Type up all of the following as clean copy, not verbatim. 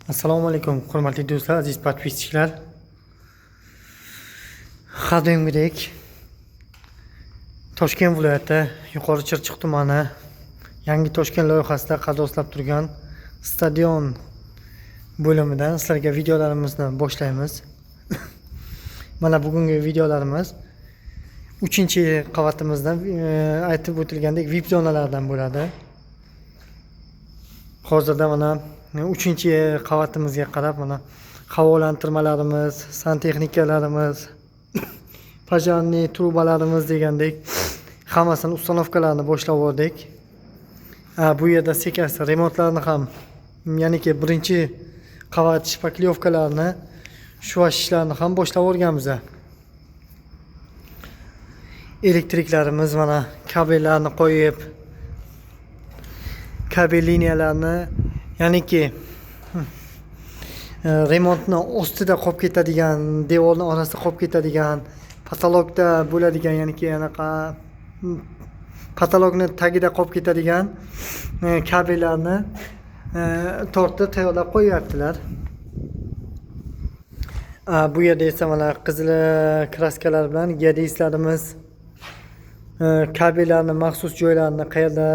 Assalomu alaykum, hurmatli do'stlar, aziz podpischilar. Har doimgidek Toshkent viloyati Yuqori Chirchiq tumani Yangi Toshkent loyihasida qadrlab turgan stadion bo'limidan sizlarga videolarimizni boshlaymiz. Mana bugungi videolarimiz 3-qavatimizdan aytib o'tilgandek VIP zonalardan bo'ladi. Hozirda mana 3-qavatimizga qarab mana havolantirmalarimiz, santexnikalarimiz, pajarniy trubalarimiz degandek hammasini ustanovkalarini boshlab o'rdik. Bu yerda sekasi remontlarni ham, ya'niki 1-qavat shpaklyovkalarini, shuvash ishlarini ham boshlab o'rganmiz. Elektriklarimiz mana kabellarni qo'yib, kabel liniyalarni, ya'niki remontni ostida qolib ketadigan, devorning orasida qolib ketadigan, patologda bo'ladigan, ya'niki anaqa patologning tagida qolib ketadigan kabellarni tortib tayyorlab qo'yaptilar. Bu yerda esa mana qizil kraskalar bilan geodezistlarimiz kabellarni maxsus joylarini qayerda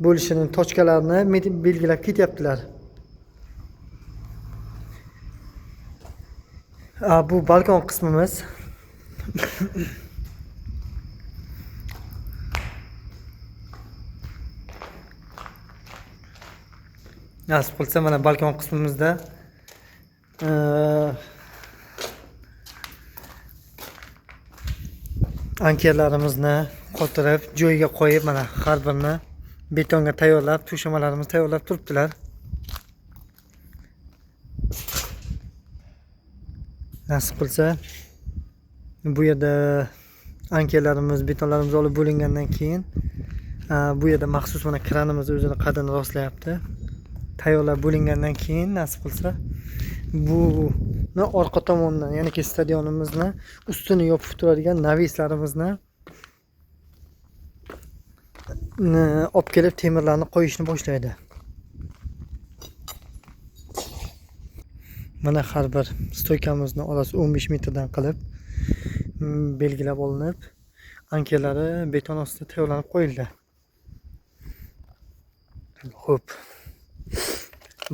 bo'lishini, tochkalarini belgilab ketyaptilar. Bu balkon qismimiz. Nasib qilsa mana balkon qismimizda ankerlarimizni qotirib, joyiga qo'yib, mana har birini betonga tayyorlab, to'shamalarimizni tayyorlab turibdilar. Nasib qilsa bu yerda ankerlarimiz, betonlarimiz olib bo'lingandan keyin bu yerda maxsus mana kranimiz o'zini qadini rostlayapti. Tayyorlab bo'lingandan keyin nasib qilsa buni orqa tomondan, ya'ni stadionimizni ustini yopib turadigan navislarimizni olib kelib temirlarni qo'yishni boshlaydi. Mana har bir stoykamizni orasi 15 metrdan qilib belgilab olinib, ankerlari beton ostida tayyorlanib qo'yildi. Xo'p.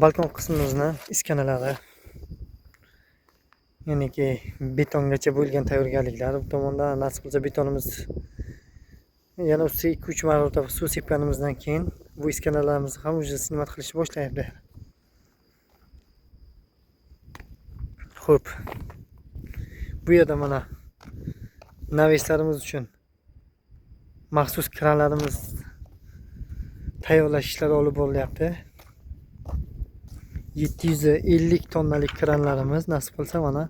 Balkon qismimizni iskanalari, ya'niki betongacha bo'lgan tayyorgarliklar, bu tomonda nasib qilsa betonimiz yana ustiga 2-3 marotaba suv sepganimizdan keyin bu iskanalarimizni ham o'zi sinimat qilishni boshlayapti. Xo'p. Bu yerda mana navislarimiz uchun maxsus kranlarimiz tayyorlash ishlari olib borilyapti. 750 tonnalik kranlarimiz nasib qilsa mana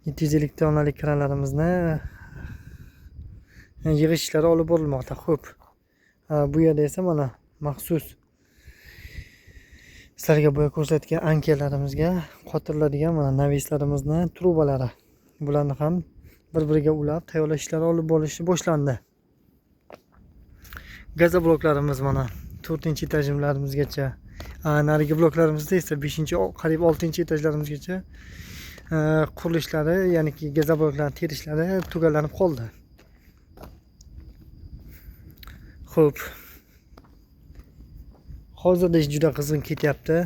750 tonnalik kranlarimizni yig'ish ishlari olib borilmoqda. Xo'p. Bu yerda esa mana maxsus sizlarga boya ko'rsatgan ankerlarimizga qotiriladigan mana navislarimizni trubalari, bularni ham bir-biriga ulab tayyorlash ishlari olib borilishi boshlandi. Gazobloklarimiz mana 4-etajlarimizgacha, narigi bloklarimizda esa 5-qariyb 6-etajlarimizgacha qurilishlari, ya'niki gazobloklarni terishlari tugallanib qoldi. Xo'p. Hozirda ish juda qizg'in ketyapti.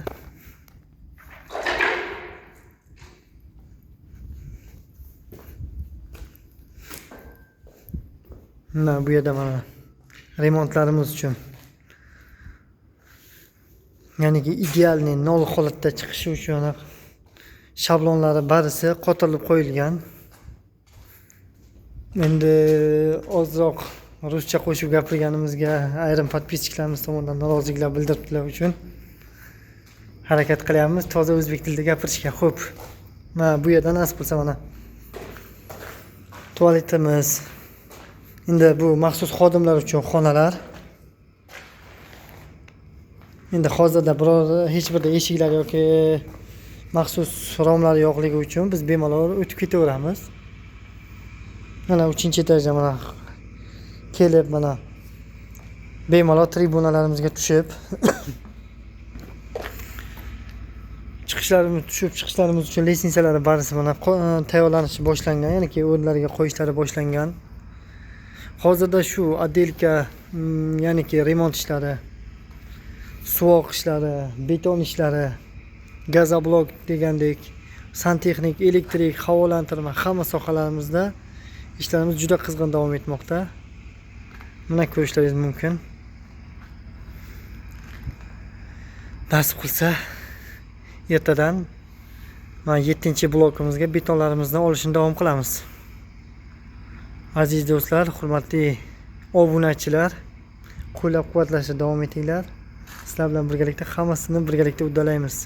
Bu yerda mana remontlarimiz uchun, ya'niki idealniy nol holatda chiqishi uchun shablonlari barisi qotirilib qo'yilgan. Endi ozroq ruscha qo'shib gapirganimizga ayrim podpischilarimiz tomonidan noroziliklar bildiribdilar uchun harakat qilyapmiz toza o'zbek tilida gapirishga. Xo'p. Bu yerda nasib qilsa mana tualetimiz. Endi bu maxsus xodimlar uchun xonalar. Endi hozirda hech birda eshiklar yoki maxsus romlar yo'qligi uchun biz bemalol o'tib ketaveramiz. Mana 3-etajda mana kelib mana bemalol tribunalarimizga tushib chiqishlarimiz uchun litsenziyalari barisi mana tayyorlanishi boshlangan, ya'niki o'rnlariga qo'yishlari boshlangan. Hozirda shu отделка, ya'niki remont ishlari, suvoq ishlari, beton ishlari, gazoblok degandek, santexnik, elektrik, havolantirma hamma sohalarimizda ishlarimiz juda qizg'in davom etmoqda. Mana ko'rishlaringiz mumkin. Nasib qilsa ertadan mana 7-blokimizga betonlarimizni olishni davom qilamiz. Aziz do'stlar, hurmatli obunachilar, qo'llab-quvvatlashda davom etinglar. Sizlar bilan birgalikda hammasini birgalikda uddalaymiz.